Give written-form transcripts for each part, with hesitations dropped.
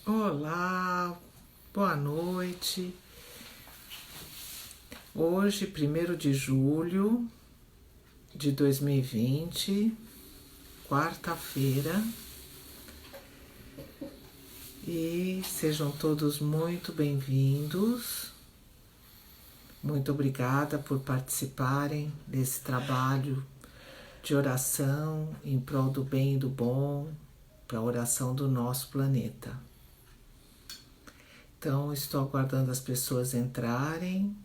Olá, boa noite. Hoje, 1º de julho de 2020, quarta-feira, e sejam todos muito bem-vindos. Muito obrigada por participarem desse trabalho de oração em prol do bem e do bom, para a oração do nosso planeta. Então, estou aguardando as pessoas entrarem,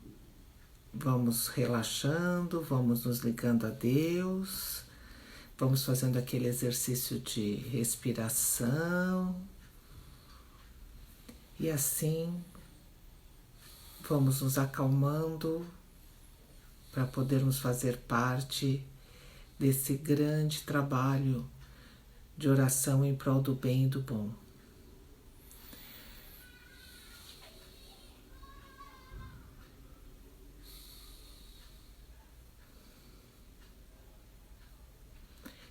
vamos relaxando, vamos nos ligando a Deus, vamos fazendo aquele exercício de respiração e assim vamos nos acalmando para podermos fazer parte desse grande trabalho de oração em prol do bem e do bom.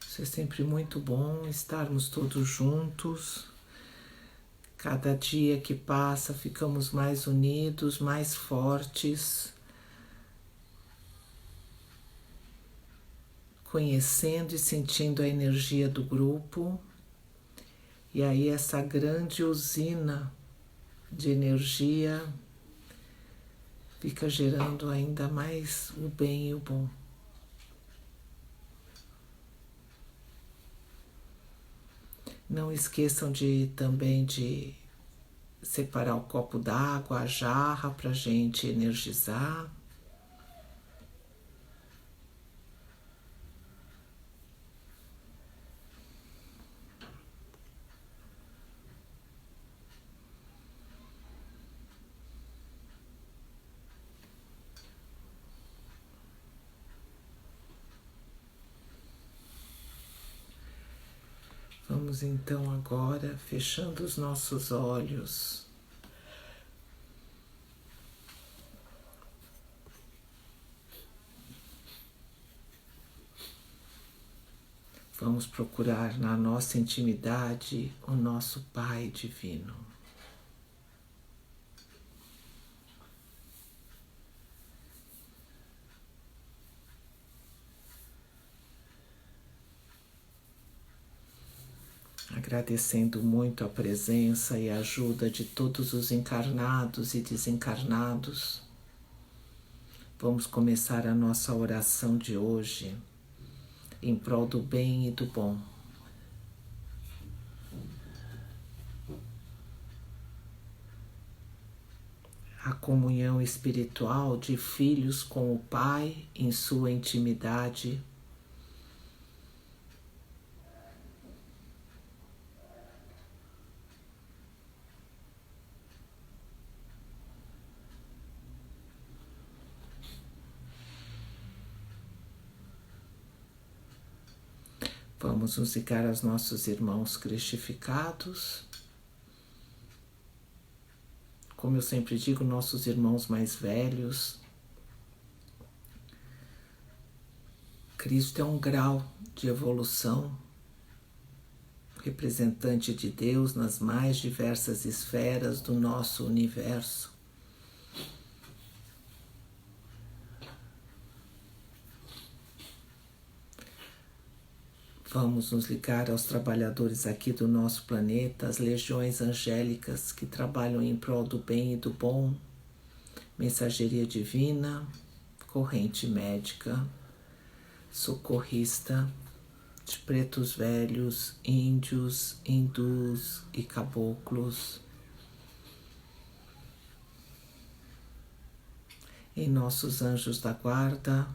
Isso é sempre muito bom, estarmos todos juntos. Cada dia que passa, ficamos mais unidos, mais fortes, conhecendo e sentindo a energia do grupo. E aí essa grande usina de energia fica gerando ainda mais o bem e o bom. Não esqueçam também de separar o copo d'água, a jarra, para a gente energizar. Vamos então agora fechando os nossos olhos. Vamos procurar na nossa intimidade o nosso Pai Divino. Agradecendo muito a presença e a ajuda de todos os encarnados e desencarnados, vamos começar a nossa oração de hoje em prol do bem e do bom. A comunhão espiritual de filhos com o Pai em sua intimidade. Vamos nos ligar aos nossos irmãos cristificados. Como eu sempre digo, nossos irmãos mais velhos. Cristo é um grau de evolução, representante de Deus nas mais diversas esferas do nosso universo. Vamos nos ligar aos trabalhadores aqui do nosso planeta, as legiões angélicas que trabalham em prol do bem e do bom, mensageria divina, corrente médica, socorrista, de pretos velhos, índios, hindus e caboclos. Em nossos anjos da guarda,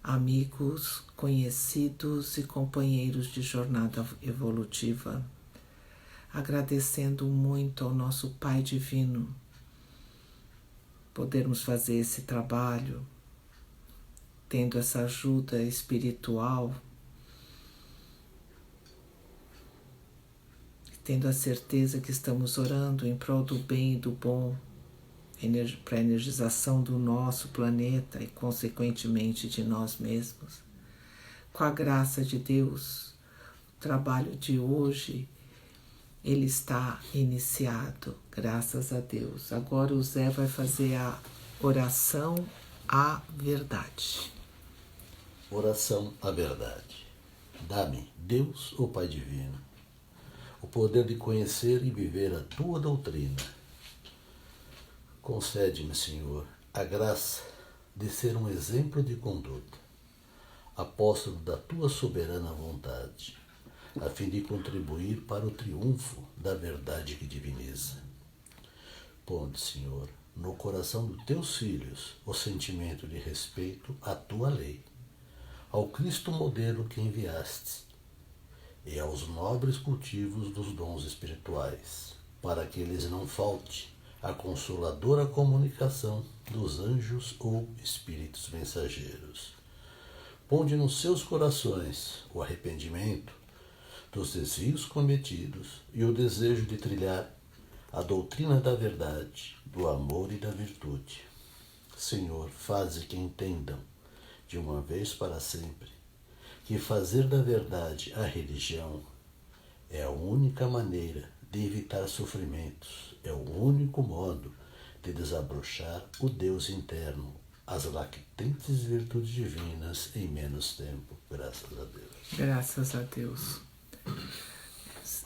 amigos, conhecidos e companheiros de jornada evolutiva, agradecendo muito ao nosso Pai Divino podermos fazer esse trabalho, tendo essa ajuda espiritual, tendo a certeza que estamos orando em prol do bem e do bom, para a energização do nosso planeta e, consequentemente, de nós mesmos. Com a graça de Deus, o trabalho de hoje ele está iniciado, graças a Deus. Agora o Zé vai fazer a oração à verdade. Oração à verdade. Dá-me, Deus, ó Pai Divino, o poder de conhecer e viver a Tua doutrina. Concede-me, Senhor, a graça de ser um exemplo de conduta, apóstolo da Tua soberana vontade, a fim de contribuir para o triunfo da verdade que diviniza. Ponde, Senhor, no coração dos Teus filhos o sentimento de respeito à Tua lei, ao Cristo modelo que enviaste, e aos nobres cultivos dos dons espirituais, para que lhes não falte a consoladora comunicação dos anjos ou espíritos mensageiros. Ponde nos seus corações o arrependimento dos desvios cometidos e o desejo de trilhar a doutrina da verdade, do amor e da virtude. Senhor, faze que entendam, de uma vez para sempre, que fazer da verdade a religião é a única maneira de evitar sofrimentos, é o único modo de desabrochar o Deus interno, as lactentes virtudes divinas em menos tempo, graças a Deus. Graças a Deus.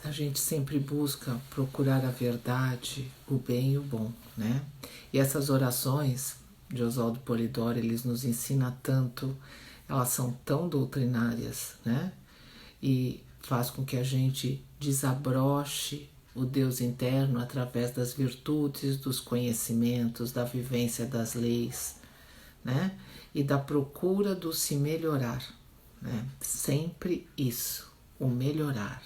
A gente sempre busca procurar a verdade, o bem e o bom, né? E essas orações de Oswaldo Polidoro, eles nos ensinam tanto, elas são tão doutrinárias, né? E faz com que a gente desabroche o Deus interno através das virtudes, dos conhecimentos, da vivência das leis, né? E da procura do se melhorar, né? Sempre isso, o melhorar.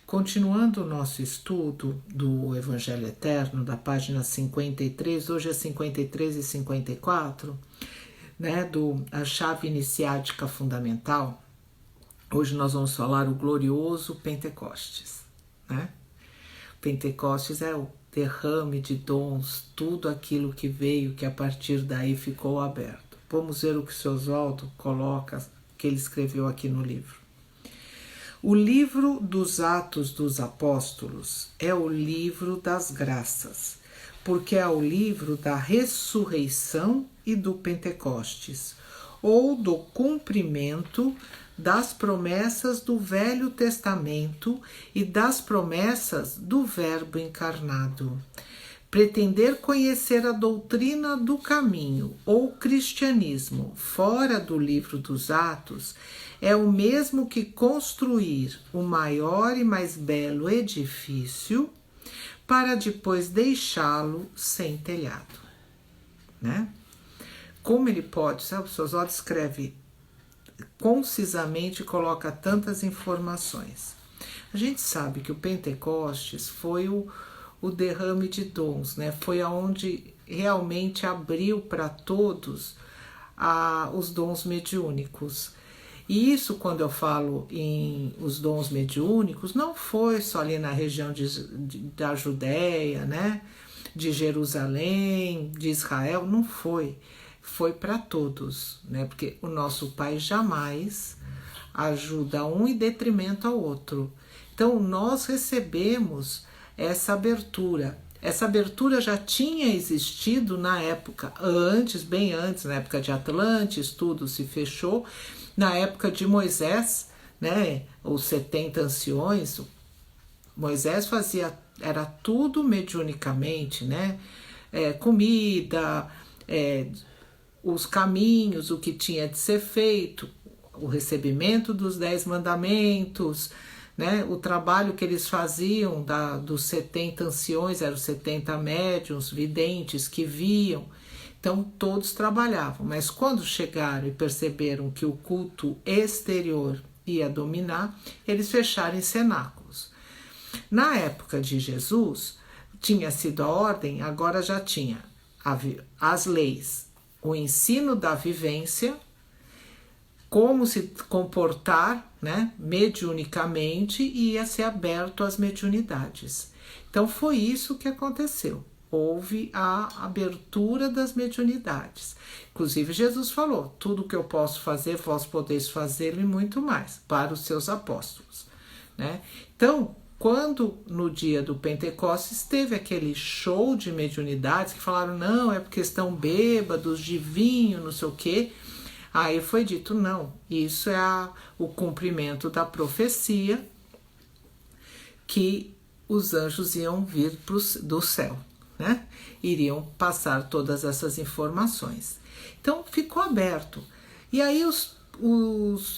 Continuando o nosso estudo do Evangelho Eterno, da página 53, hoje é 53 e 54, né, a chave iniciática fundamental, hoje nós vamos falar o glorioso Pentecostes, né? Pentecostes é o derrame de dons, tudo aquilo que veio, que a partir daí ficou aberto. Vamos ver o que o seu Oswaldo coloca, que ele escreveu aqui no livro. O livro dos Atos dos Apóstolos é o livro das graças, porque é o livro da ressurreição e do Pentecostes, ou do cumprimento das promessas do Velho Testamento e das promessas do Verbo encarnado. Pretender conhecer a doutrina do caminho ou cristianismo fora do livro dos Atos é o mesmo que construir o maior e mais belo edifício para depois deixá-lo sem telhado, né? Como ele pode, sabe, o Oswaldo escreve concisamente e coloca tantas informações. A gente sabe que o Pentecostes foi o derrame de dons, né? Foi aonde realmente abriu para todos os dons mediúnicos. E isso, quando eu falo em os dons mediúnicos, não foi só ali na região da Judéia, né? De Jerusalém, de Israel, não foi. Foi para todos, né? Porque o nosso Pai jamais ajuda um em detrimento ao outro. Então, nós recebemos essa abertura. Essa abertura já tinha existido na época, bem antes, na época de Atlantis, tudo se fechou. Na época de Moisés, né, os 70 anciões, Moisés era tudo mediunicamente, né? Comida, os caminhos, o que tinha de ser feito, o recebimento dos 10 mandamentos, né? O trabalho que eles faziam dos 70 anciões, eram 70 médiuns, videntes que viam. Então todos trabalhavam, mas quando chegaram e perceberam que o culto exterior ia dominar, eles fecharam em cenáculos. Na época de Jesus, tinha sido a ordem, agora já tinha as leis, o ensino da vivência, como se comportar, né, mediunicamente, e ia ser aberto às mediunidades. Então foi isso que aconteceu. Houve a abertura das mediunidades. Inclusive Jesus falou, tudo que eu posso fazer, vós podeis fazê-lo e muito mais, para os seus apóstolos, né? Então, quando no dia do Pentecostes teve aquele show de mediunidades que falaram, não, é porque estão bêbados de vinho, não sei o quê. Aí foi dito, não, isso é o cumprimento da profecia que os anjos iam vir do céu, né? Iriam passar todas essas informações. Então ficou aberto. E aí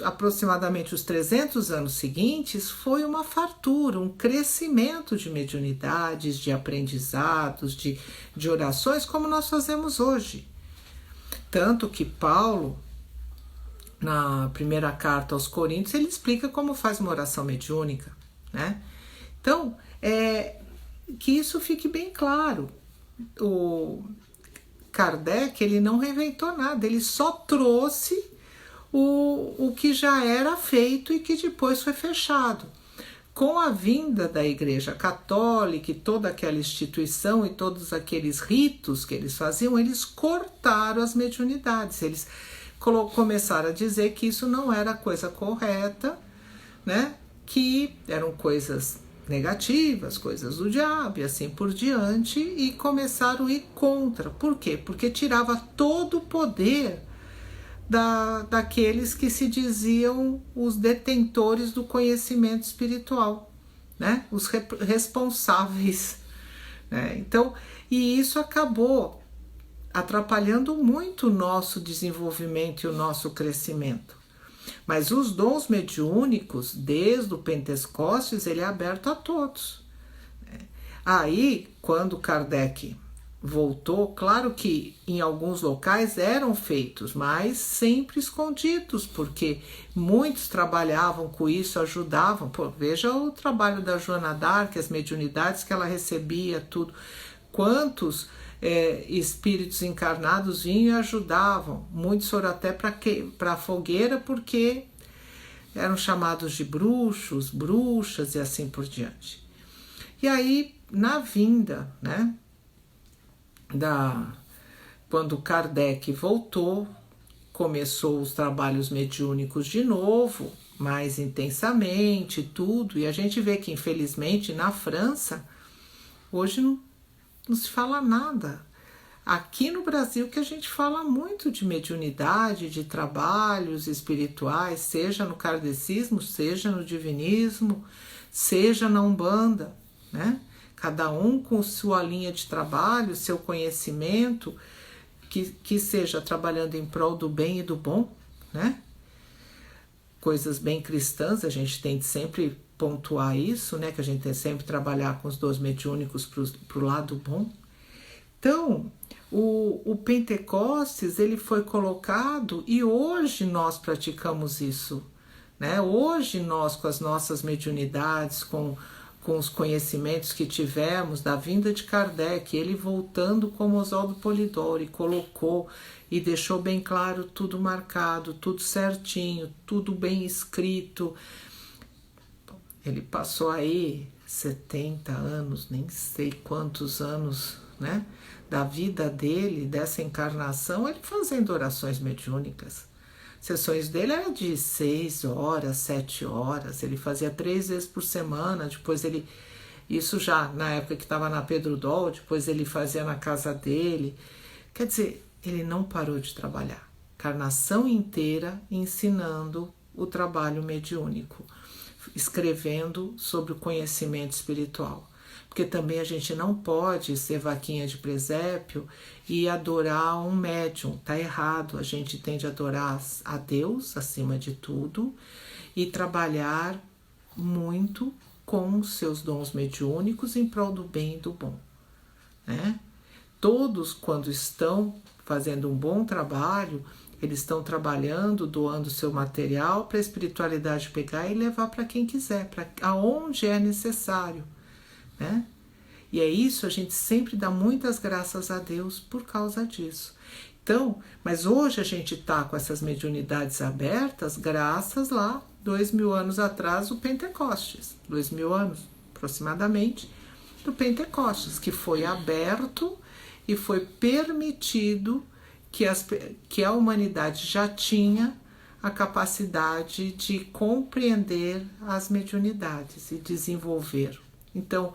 aproximadamente os 300 anos seguintes foi uma fartura, um crescimento de mediunidades, de aprendizados, de orações, como nós fazemos hoje. Tanto que Paulo, na primeira carta aos Coríntios, ele explica como faz uma oração mediúnica, né? Então, que isso fique bem claro. O Kardec, ele não inventou nada, ele só trouxe o que já era feito e que depois foi fechado. Com a vinda da Igreja Católica e toda aquela instituição e todos aqueles ritos que eles faziam, eles cortaram as mediunidades, eles começaram a dizer que isso não era coisa correta, né? Que eram coisas negativas, coisas do diabo e assim por diante, e começaram a ir contra. Por quê? Porque tirava todo o poder daqueles que se diziam os detentores do conhecimento espiritual, né? Os responsáveis, né? Então, e isso acabou atrapalhando muito o nosso desenvolvimento e o nosso crescimento. Mas os dons mediúnicos, desde o Pentecostes, ele é aberto a todos. Aí, quando Kardec voltou, claro que em alguns locais eram feitos, mas sempre escondidos, porque muitos trabalhavam com isso, ajudavam. Pô, veja o trabalho da Joana d'Arc, as mediunidades que ela recebia, tudo. Quantos espíritos encarnados vinham e ajudavam. Muitos foram até para a fogueira porque eram chamados de bruxos, bruxas e assim por diante. E aí, na vinda, né, quando Kardec voltou, começou os trabalhos mediúnicos de novo, mais intensamente, tudo, e a gente vê que, infelizmente, na França, hoje não se fala nada. Aqui no Brasil que a gente fala muito de mediunidade, de trabalhos espirituais, seja no kardecismo, seja no divinismo, seja na Umbanda, né? Cada um com sua linha de trabalho, seu conhecimento, que seja trabalhando em prol do bem e do bom, né? Coisas bem cristãs, a gente tem de sempre pontuar isso, né? Que a gente tem sempre trabalhar com os dons mediúnicos para o lado bom. Então, o Pentecostes, ele foi colocado e hoje nós praticamos isso, né? Hoje nós, com as nossas mediunidades, com os conhecimentos que tivemos da vinda de Kardec, ele voltando como Oswaldo Polidori, colocou e deixou bem claro, tudo marcado, tudo certinho, tudo bem escrito. Ele passou aí 70 anos, nem sei quantos anos, né, da vida dele, dessa encarnação, ele fazendo orações mediúnicas. Sessões dele eram de 6 horas, 7 horas, ele fazia 3 vezes por semana, depois ele, isso já na época que estava na Pedro Dol, depois ele fazia na casa dele. Quer dizer, ele não parou de trabalhar, encarnação inteira ensinando o trabalho mediúnico, escrevendo sobre o conhecimento espiritual. Porque também a gente não pode ser vaquinha de presépio e adorar um médium, tá errado. A gente tem de adorar a Deus acima de tudo e trabalhar muito com os seus dons mediúnicos em prol do bem e do bom, né? Todos, quando estão fazendo um bom trabalho, eles estão trabalhando, doando seu material para a espiritualidade pegar e levar para quem quiser, para aonde é necessário, né? E é isso, a gente sempre dá muitas graças a Deus por causa disso. Então, mas hoje a gente está com essas mediunidades abertas graças lá, 2000 anos atrás, o Pentecostes, 2000 anos aproximadamente, do Pentecostes, que foi aberto e foi permitido que a humanidade já tinha a capacidade de compreender as mediunidades e desenvolver. Então,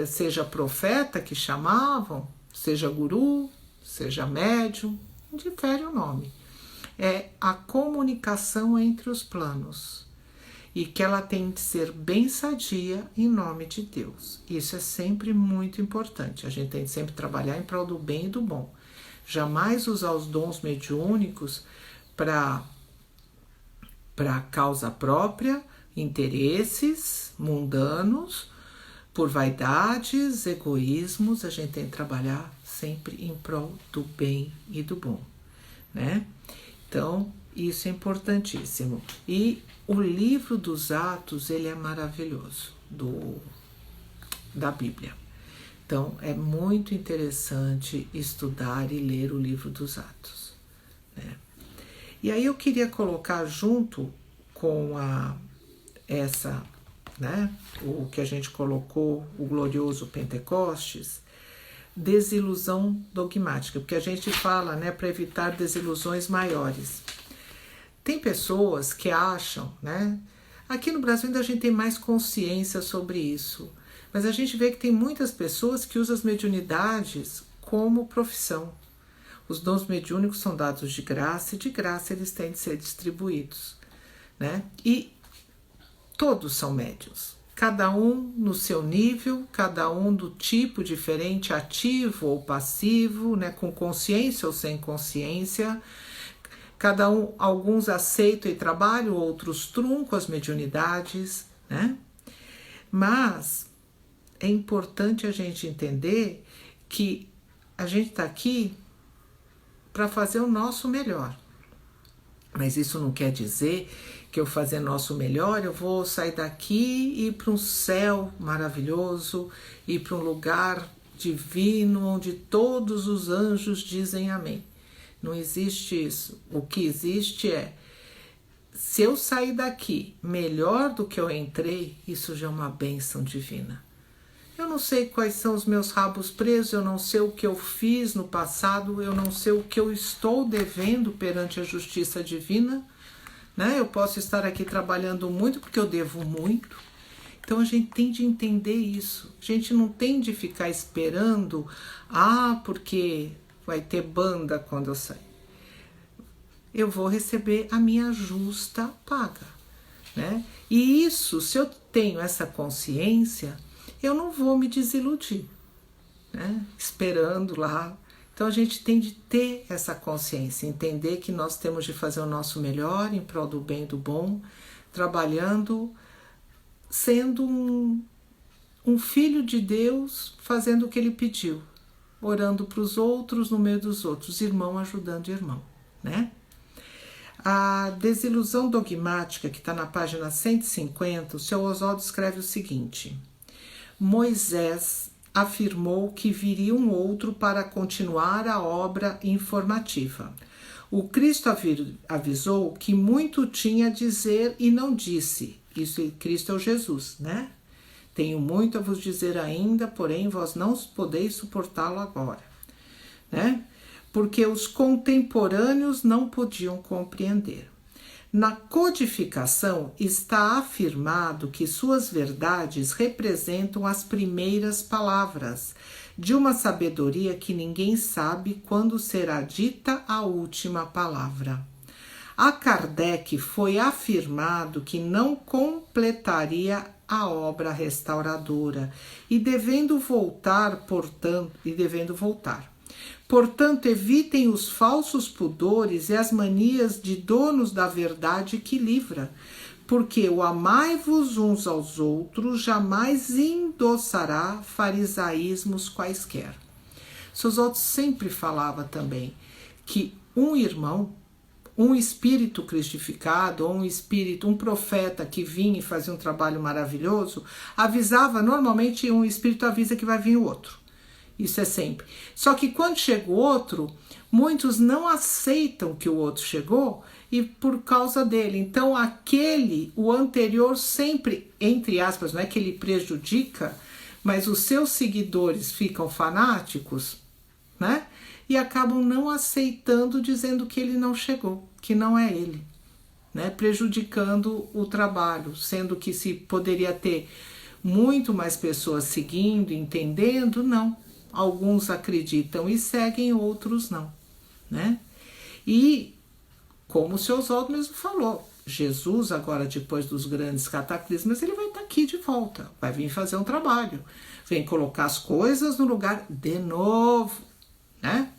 seja profeta que chamavam, seja guru, seja médium, difere o nome. É a comunicação entre os planos e que ela tem de ser bem sadia em nome de Deus. Isso é sempre muito importante. A gente tem de sempre trabalhar em prol do bem e do bom. Jamais usar os dons mediúnicos para causa própria, interesses mundanos, por vaidades, egoísmos. A gente tem que trabalhar sempre em prol do bem e do bom, né? Então, isso é importantíssimo. E o livro dos Atos, ele é maravilhoso, da Bíblia. Então, é muito interessante estudar e ler o livro dos Atos, né? E aí eu queria colocar junto com o que a gente colocou, o glorioso Pentecostes, desilusão dogmática, porque a gente fala, né, para evitar desilusões maiores. Tem pessoas que acham, né, aqui no Brasil ainda a gente tem mais consciência sobre isso, mas a gente vê que tem muitas pessoas que usam as mediunidades como profissão. Os dons mediúnicos são dados de graça e de graça eles têm de ser distribuídos, né? E todos são médiuns, cada um no seu nível, cada um do tipo diferente, ativo ou passivo, né? Com consciência ou sem consciência. Cada um, alguns aceitam e trabalham, outros truncam as mediunidades, né? Mas é importante a gente entender que a gente está aqui para fazer o nosso melhor. Mas isso não quer dizer que eu fazer nosso melhor, eu vou sair daqui e ir para um céu maravilhoso, ir para um lugar divino onde todos os anjos dizem amém. Não existe isso. O que existe é, se eu sair daqui melhor do que eu entrei, isso já é uma bênção divina. Eu não sei quais são os meus rabos presos, eu não sei o que eu fiz no passado, eu não sei o que eu estou devendo perante a justiça divina, né? Eu posso estar aqui trabalhando muito porque eu devo muito. Então a gente tem de entender isso. A gente não tem de ficar esperando, porque vai ter banda quando eu sair. Eu vou receber a minha justa paga, né? E isso, se eu tenho essa consciência, eu não vou me desiludir, né? Esperando lá. Então a gente tem de ter essa consciência, entender que nós temos de fazer o nosso melhor em prol do bem e do bom, trabalhando, sendo um filho de Deus, fazendo o que ele pediu, orando para os outros no meio dos outros, irmão ajudando irmão, né? A desilusão dogmática, que está na página 150, o seu Oswaldo escreve o seguinte: Moisés afirmou que viria um outro para continuar a obra informativa. O Cristo avisou que muito tinha a dizer e não disse. Isso, Cristo é o Jesus, né? Tenho muito a vos dizer ainda, porém vós não podeis suportá-lo agora, né? Porque os contemporâneos não podiam compreender. Na codificação está afirmado que suas verdades representam as primeiras palavras de uma sabedoria que ninguém sabe quando será dita a última palavra. A Kardec foi afirmado que não completaria a obra restauradora e devendo voltar. Portanto, evitem os falsos pudores e as manias de donos da verdade que livra, porque o amai-vos uns aos outros jamais endossará farisaísmos quaisquer. Oswaldo sempre falava também que um irmão, um espírito cristificado, ou um profeta que vinha e fazia um trabalho maravilhoso, avisava, normalmente um espírito avisa que vai vir o outro. Isso é sempre. Só que quando chega o outro, muitos não aceitam que o outro chegou e por causa dele. Então o anterior sempre, entre aspas, não é que ele prejudica, mas os seus seguidores ficam fanáticos, né? E acabam não aceitando, dizendo que ele não chegou, que não é ele, né, prejudicando o trabalho, sendo que se poderia ter muito mais pessoas seguindo, entendendo, não. Alguns acreditam e seguem, outros não, né? E, como o seu Oswaldo mesmo falou, Jesus agora, depois dos grandes cataclismos, ele vai estar aqui de volta, vai vir fazer um trabalho, vem colocar as coisas no lugar de novo, né?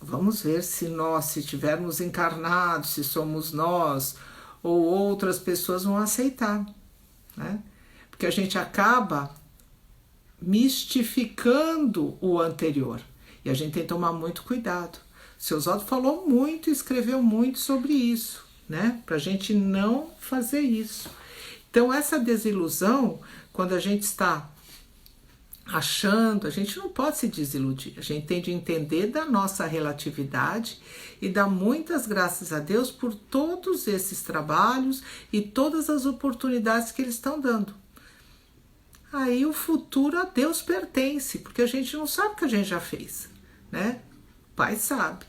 Vamos ver se nós, se tivermos encarnados, se somos nós ou outras pessoas vão aceitar, né? Porque a gente acaba mistificando o anterior e a gente tem que tomar muito cuidado. O seu Oswaldo falou muito, escreveu muito sobre isso, né? Para a gente não fazer isso. Então, essa desilusão, quando a gente está achando, a gente não pode se desiludir, a gente tem de entender da nossa relatividade e dar muitas graças a Deus por todos esses trabalhos e todas as oportunidades que eles estão dando. Aí o futuro a Deus pertence, porque a gente não sabe o que a gente já fez, né? O Pai sabe.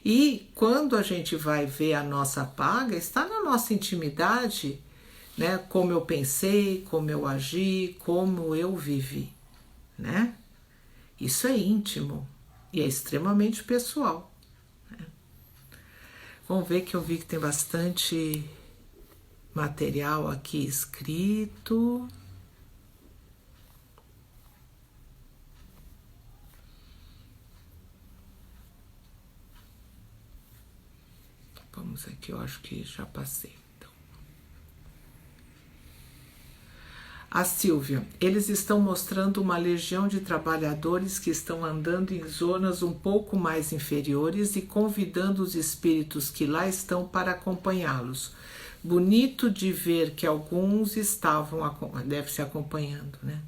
E quando a gente vai ver a nossa paga, está na nossa intimidade, né? Como eu pensei, como eu agi, como eu vivi, né? Isso é íntimo e é extremamente pessoal, né? Vamos ver que eu vi que tem bastante material aqui escrito. Vamos aqui, eu acho que já passei. Então. A Silvia, eles estão mostrando uma legião de trabalhadores que estão andando em zonas um pouco mais inferiores e convidando os espíritos que lá estão para acompanhá-los. Bonito de ver que alguns estavam, deve se acompanhando, né?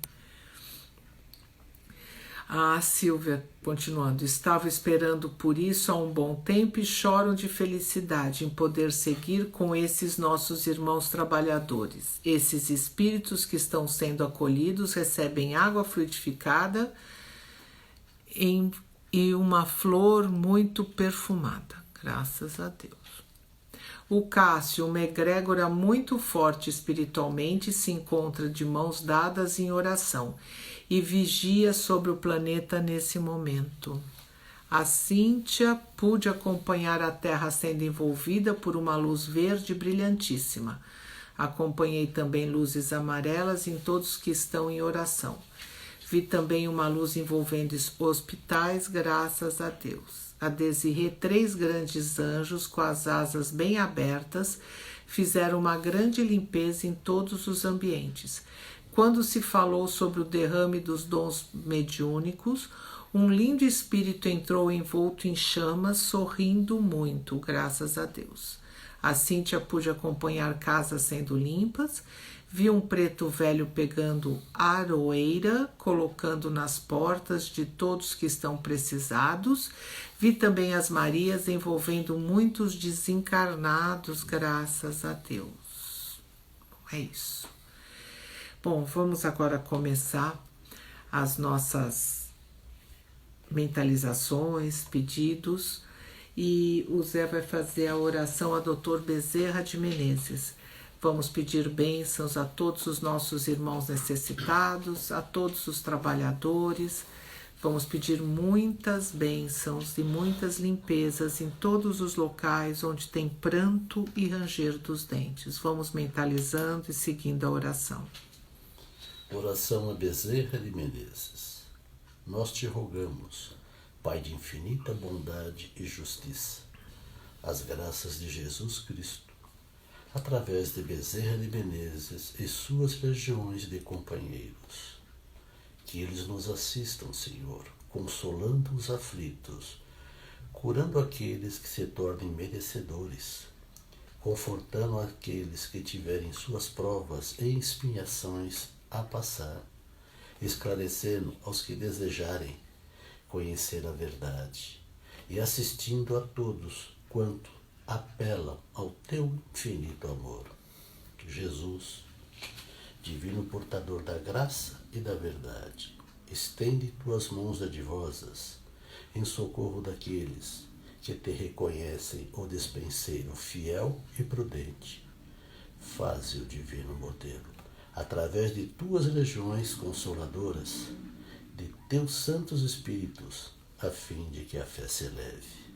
A Silvia, continuando, estava esperando por isso há um bom tempo e choram de felicidade em poder seguir com esses nossos irmãos trabalhadores. Esses espíritos que estão sendo acolhidos recebem água frutificada e uma flor muito perfumada. Graças a Deus. O Cássio, uma egrégora muito forte espiritualmente, se encontra de mãos dadas em oração e vigia sobre o planeta nesse momento. A Cíntia pude acompanhar a Terra sendo envolvida por uma luz verde brilhantíssima. Acompanhei também luzes amarelas em todos que estão em oração. Vi também uma luz envolvendo hospitais, graças a Deus. A Desirê, 3 grandes anjos com as asas bem abertas, fizeram uma grande limpeza em todos os ambientes. Quando se falou sobre o derrame dos dons mediúnicos, um lindo espírito entrou envolto em chamas, sorrindo muito, graças a Deus. A Cíntia pôde acompanhar casas sendo limpas, vi um preto velho pegando aroeira, colocando nas portas de todos que estão precisados. Vi também as Marias envolvendo muitos desencarnados, graças a Deus. É isso. Bom, vamos agora começar as nossas mentalizações, pedidos, e o Zé vai fazer a oração a Dr. Bezerra de Menezes. Vamos pedir bênçãos a todos os nossos irmãos necessitados, a todos os trabalhadores. Vamos pedir muitas bênçãos e muitas limpezas em todos os locais onde tem pranto e ranger dos dentes. Vamos mentalizando e seguindo a oração. Oração a Bezerra de Menezes. Nós te rogamos, Pai de infinita bondade e justiça, as graças de Jesus Cristo, através de Bezerra de Menezes e suas legiões de companheiros. Que eles nos assistam, Senhor, consolando os aflitos, curando aqueles que se tornem merecedores, confortando aqueles que tiverem suas provas e expiações a passar, esclarecendo aos que desejarem conhecer a verdade e assistindo a todos quanto apelam ao teu infinito amor. Jesus, divino portador da graça e da verdade, estende tuas mãos dadivosas em socorro daqueles que te reconhecem o despenseiro fiel e prudente. Faze o divino modelo, através de tuas legiões consoladoras, de teus santos espíritos, a fim de que a fé se eleve,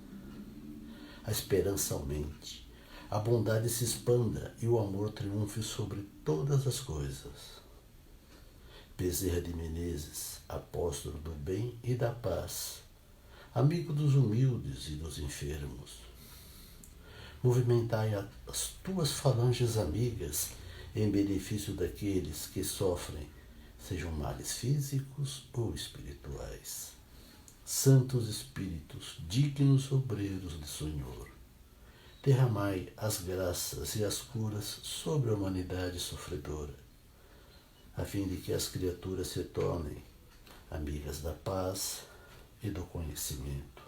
a esperança aumente, a bondade se expanda e o amor triunfe sobre todas as coisas. Bezerra de Menezes, apóstolo do bem e da paz, amigo dos humildes e dos enfermos, movimentai as tuas falanges amigas em benefício daqueles que sofrem, sejam males físicos ou espirituais. Santos Espíritos, dignos obreiros do Senhor, derramai as graças e as curas sobre a humanidade sofredora, a fim de que as criaturas se tornem amigas da paz e do conhecimento,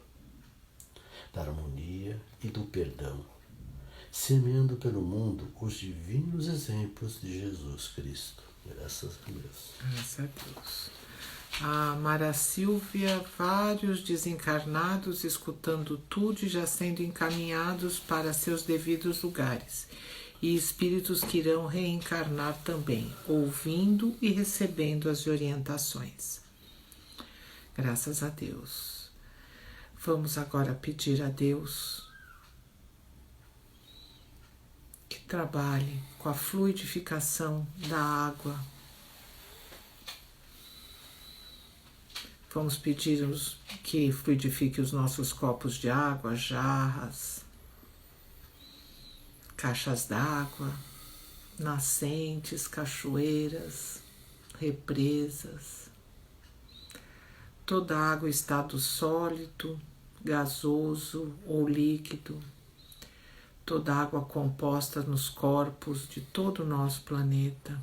da harmonia e do perdão, semeando pelo mundo os divinos exemplos de Jesus Cristo. Graças a Deus. Graças a Deus. A Mara Silvia, vários desencarnados escutando tudo e já sendo encaminhados para seus devidos lugares, e espíritos que irão reencarnar também, ouvindo e recebendo as orientações. Graças a Deus. Vamos agora pedir a Deus que trabalhe com a fluidificação da água. Vamos pedir que fluidifique os nossos copos de água, jarras, caixas d'água, nascentes, cachoeiras, represas. Toda água, estado sólido, gasoso ou líquido, toda água composta nos corpos de todo o nosso planeta.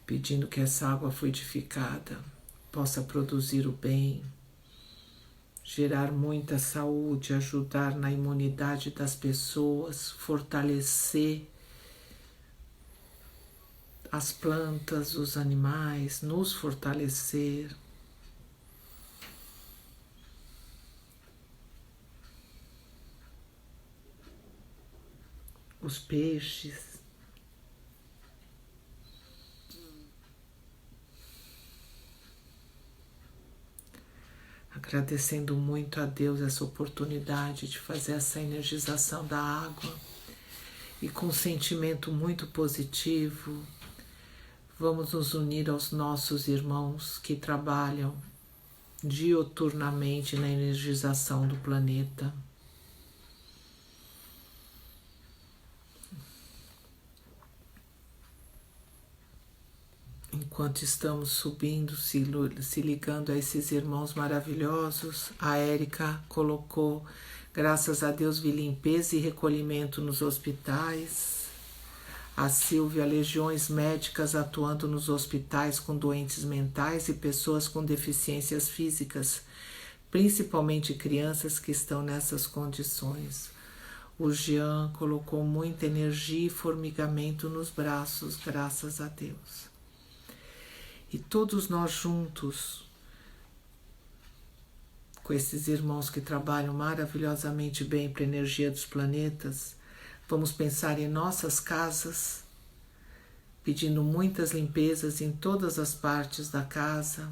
Pedindo que essa água fluidificada possa produzir o bem, gerar muita saúde, ajudar na imunidade das pessoas, fortalecer as plantas, os animais, nos fortalecer. Os peixes. Agradecendo muito a Deus essa oportunidade de fazer essa energização da água e com um sentimento muito positivo, vamos nos unir aos nossos irmãos que trabalham dioturnamente na energização do planeta. Enquanto estamos subindo, se ligando a esses irmãos maravilhosos, a Érica colocou, graças a Deus, vi limpeza e recolhimento nos hospitais. A Silvia, legiões médicas atuando nos hospitais com doentes mentais e pessoas com deficiências físicas, principalmente crianças que estão nessas condições. O Jean colocou muita energia e formigamento nos braços, graças a Deus. E todos nós juntos, com esses irmãos que trabalham maravilhosamente bem para a energia dos planetas, vamos pensar em nossas casas, pedindo muitas limpezas em todas as partes da casa,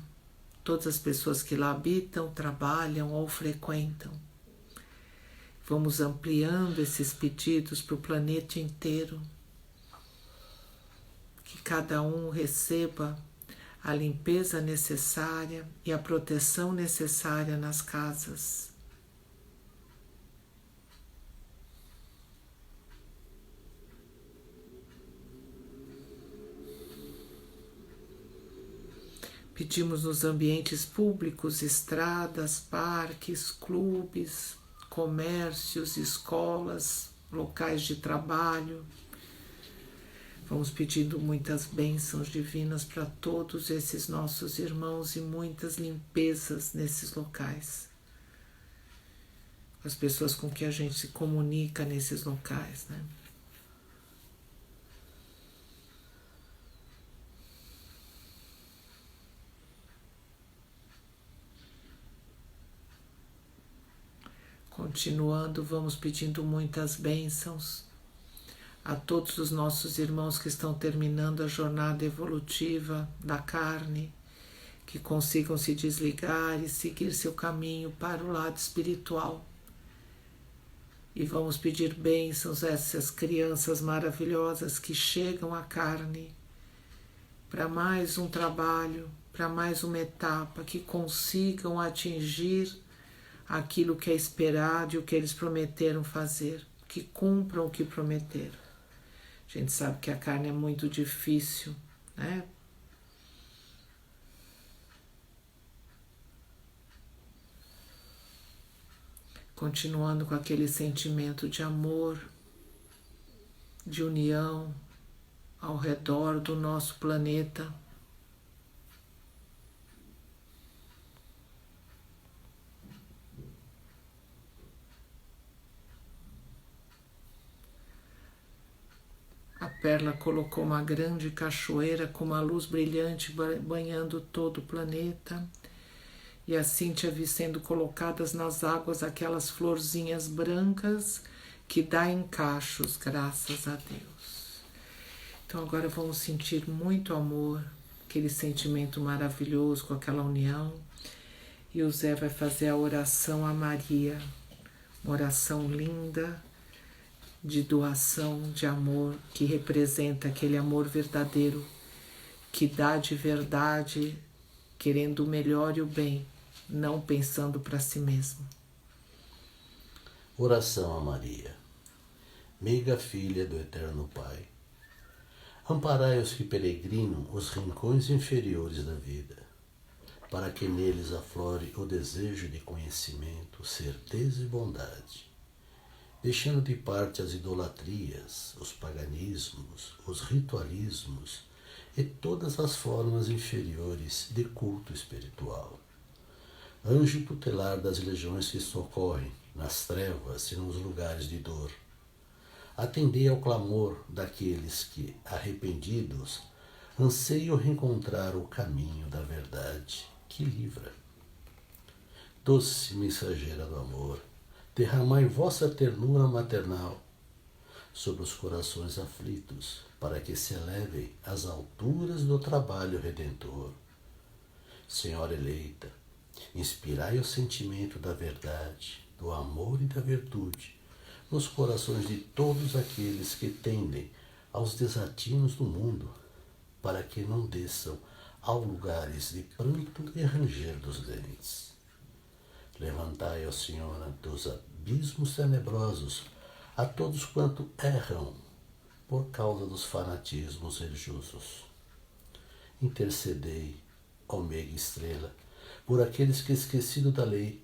todas as pessoas que lá habitam, trabalham ou frequentam. Vamos ampliando esses pedidos para o planeta inteiro, que cada um receba a limpeza necessária e a proteção necessária nas casas. Pedimos nos ambientes públicos, estradas, parques, clubes, comércios, escolas, locais de trabalho. Vamos pedindo muitas bênçãos divinas para todos esses nossos irmãos e muitas limpezas nesses locais. as pessoas com que a gente se comunica nesses locais, né? Continuando, vamos pedindo muitas bênçãos a todos os nossos irmãos que estão terminando a jornada evolutiva da carne, que consigam se desligar e seguir seu caminho para o lado espiritual. E vamos pedir bênçãos a essas crianças maravilhosas que chegam à carne para mais um trabalho, para mais uma etapa, que consigam atingir aquilo que é esperado e o que eles prometeram fazer, que cumpram o que prometeram. A gente sabe que a carne é muito difícil, né? Continuando com aquele sentimento de amor, de união ao redor do nosso planeta. A Perla colocou uma grande cachoeira com uma luz brilhante banhando todo o planeta. E a Cíntia vi sendo colocadas nas águas aquelas florzinhas brancas que dá em cachos, graças a Deus. Então agora vamos sentir muito amor, aquele sentimento maravilhoso com aquela união. E o Zé vai fazer a oração a Maria, uma oração linda, de doação, de amor, que representa aquele amor verdadeiro, que dá de verdade, querendo o melhor e o bem, não pensando para si mesmo. Oração a Maria, meiga filha do Eterno Pai. Amparai os que peregrinam os rincões inferiores da vida, para que neles aflore o desejo de conhecimento, certeza e bondade, deixando de parte as idolatrias, os paganismos, os ritualismos e todas as formas inferiores de culto espiritual. Anjo tutelar das legiões que socorrem nas trevas e nos lugares de dor, atendei ao clamor daqueles que, arrependidos, anseiam reencontrar o caminho da verdade que livra. Doce mensageira do amor, derramai vossa ternura maternal sobre os corações aflitos, para que se elevem às alturas do trabalho redentor. Senhora eleita, inspirai o sentimento da verdade, do amor e da virtude nos corações de todos aqueles que tendem aos desatinos do mundo, para que não desçam a lugares de pranto e ranger dos dentes. Levantai, ó Senhora, dos abismos tenebrosos a todos quanto erram por causa dos fanatismos religiosos. Intercedei, ó meiga estrela, por aqueles que, esquecido da lei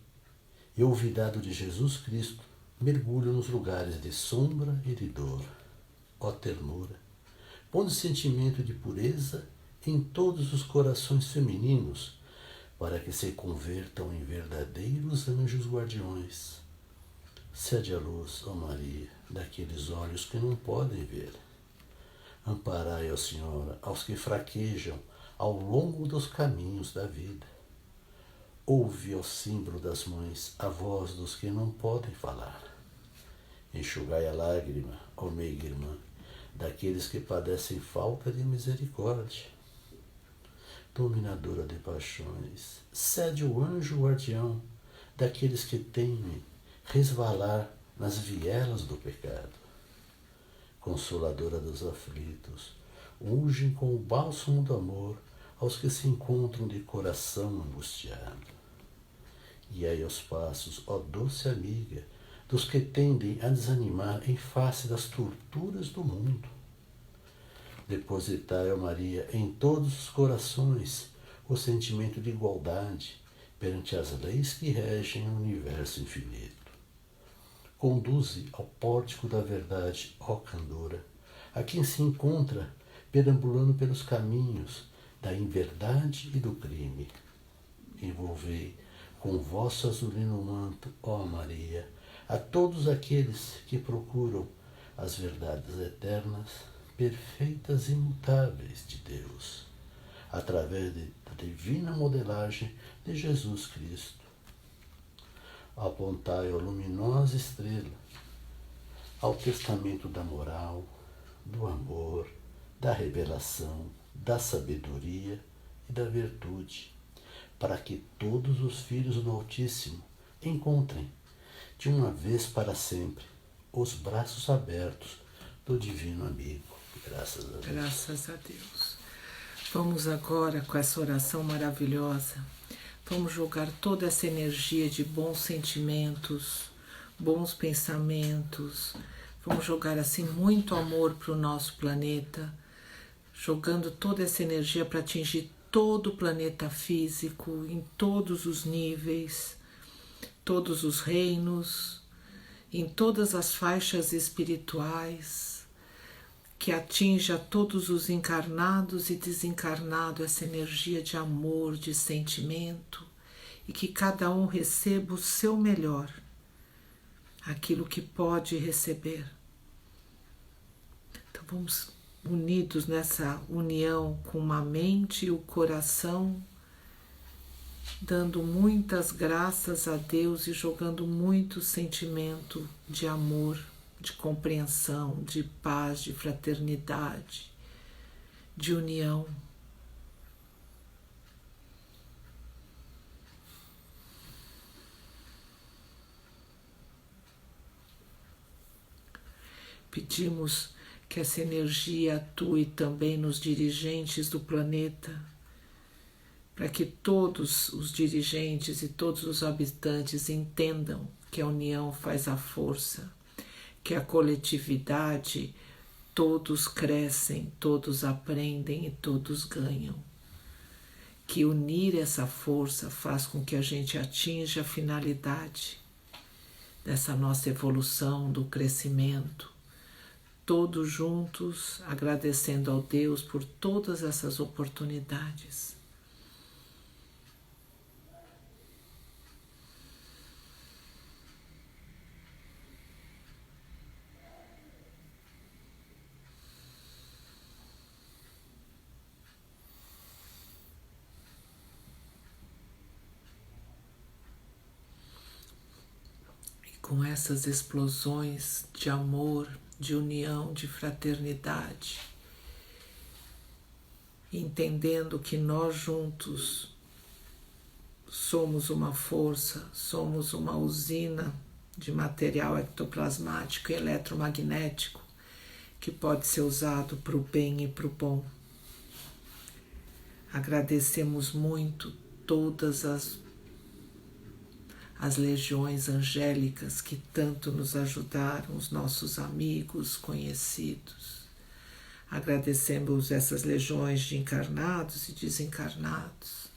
e olvidado de Jesus Cristo, mergulham nos lugares de sombra e de dor. Ó ternura, pondo sentimento de pureza em todos os corações femininos, para que se convertam em verdadeiros anjos guardiões. Cede a luz, ó Maria, daqueles olhos que não podem ver. Amparai, ó Senhora, aos que fraquejam ao longo dos caminhos da vida. Ouve, ó símbolo das mães, a voz dos que não podem falar. Enxugai a lágrima, ó meiga irmã, daqueles que padecem falta de misericórdia. Dominadora de paixões, cede o anjo guardião daqueles que temem resvalar nas vielas do pecado. Consoladora dos aflitos, unge com o bálsamo do amor aos que se encontram de coração angustiado. E aí aos passos, ó doce amiga, dos que tendem a desanimar em face das torturas do mundo. Depositai, ó Maria, em todos os corações o sentimento de igualdade perante as leis que regem o universo infinito. Conduze ao pórtico da verdade, ó candora, a quem se encontra perambulando pelos caminhos da inverdade e do crime. Envolvei com vosso azulino manto, ó Maria, a todos aqueles que procuram as verdades eternas, perfeitas e imutáveis de Deus, através da divina modelagem de Jesus Cristo. Apontai a luminosa estrela, ao testamento da moral, do amor, da revelação, da sabedoria e da virtude, para que todos os filhos do Altíssimo encontrem, de uma vez para sempre, os braços abertos do Divino Amigo. Graças a Deus. Graças a Deus. Vamos agora, com essa oração maravilhosa, vamos jogar toda essa energia de bons sentimentos, bons pensamentos, vamos jogar assim muito amor para o nosso planeta, jogando toda essa energia para atingir todo o planeta físico, em todos os níveis, todos os reinos, em todas as faixas espirituais, que atinja todos os encarnados e desencarnados essa energia de amor, de sentimento, e que cada um receba o seu melhor, aquilo que pode receber. Então vamos unidos nessa união com a mente e o coração, dando muitas graças a Deus e jogando muito sentimento de amor, de compreensão, de paz, de fraternidade, de união. Pedimos que essa energia atue também nos dirigentes do planeta, para que todos os dirigentes e todos os habitantes entendam que a união faz a força, que a coletividade, todos crescem, todos aprendem e todos ganham. Que unir essa força faz com que a gente atinja a finalidade dessa nossa evolução, do crescimento, todos juntos agradecendo ao Deus por todas essas oportunidades. Com essas explosões de amor, de união, de fraternidade, entendendo que nós juntos somos uma força, somos uma usina de material ectoplasmático e eletromagnético que pode ser usado para o bem e para o bom. Agradecemos muito todas as legiões angélicas que tanto nos ajudaram, os nossos amigos, conhecidos. Agradecemos essas legiões de encarnados e desencarnados.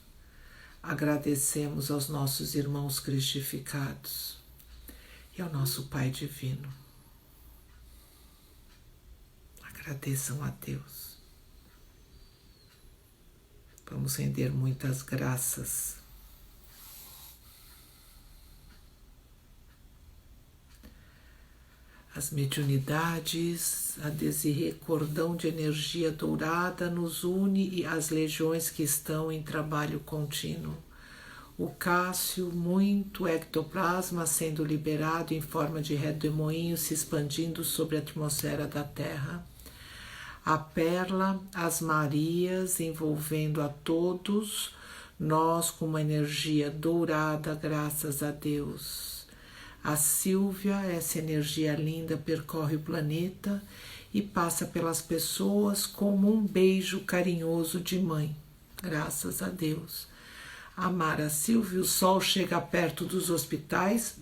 Agradecemos aos nossos irmãos cristificados e ao nosso Pai Divino. Agradeçam a Deus. Vamos render muitas graças. As mediunidades, a Desirê Cordão de Energia Dourada nos une e as legiões que estão em trabalho contínuo. O Cássio, muito ectoplasma sendo liberado em forma de redemoinho se expandindo sobre a atmosfera da Terra. A Perla, as Marias envolvendo a todos, nós com uma energia dourada, graças a Deus. A Sílvia, essa energia linda, percorre o planeta e passa pelas pessoas como um beijo carinhoso de mãe, graças a Deus. A Mara Sílvia, o sol chega perto dos hospitais,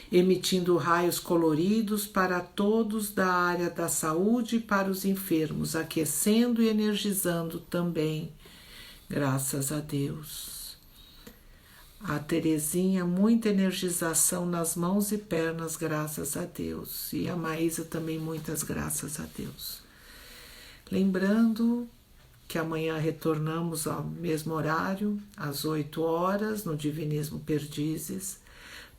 emitindo raios coloridos para todos da área da saúde e para os enfermos, aquecendo e energizando também, graças a Deus. A Terezinha, muita energização nas mãos e pernas, graças a Deus. E a Maísa também, muitas graças a Deus. Lembrando que amanhã retornamos ao mesmo horário, às 8 horas, no Divinismo Perdizes,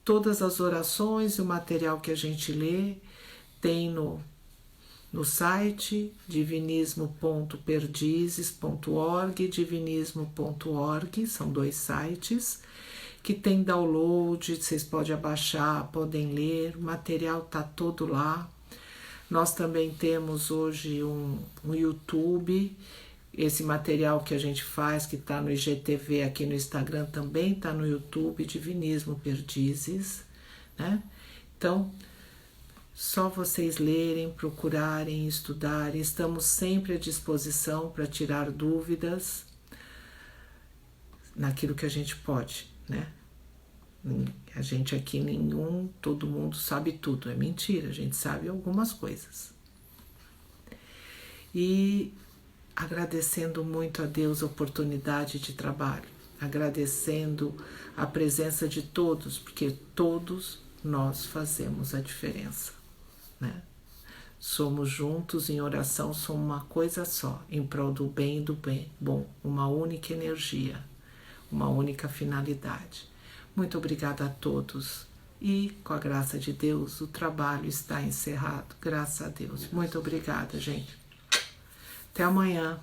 Todas as orações e o material que a gente lê tem no site divinismo.perdizes.org, divinismo.org, são 2 sites que tem download, vocês podem abaixar, podem ler, o material está todo lá. Nós também temos hoje um YouTube, esse material que a gente faz, que está no IGTV aqui no Instagram, também está no YouTube, Divinismo Perdizes, né? Então, só vocês lerem, procurarem, estudarem, estamos sempre à disposição para tirar dúvidas naquilo que a gente pode, né? A gente aqui todo mundo sabe tudo, é mentira, a gente sabe algumas coisas. E agradecendo muito a Deus a oportunidade de trabalho, agradecendo a presença de todos, porque todos nós fazemos a diferença, né? Somos juntos em oração, somos uma coisa só, em prol do bem e do bem bom, uma única energia, uma única finalidade. Muito obrigada a todos e, com a graça de Deus, o trabalho está encerrado, graças a Deus. Muito obrigada, gente. Até amanhã.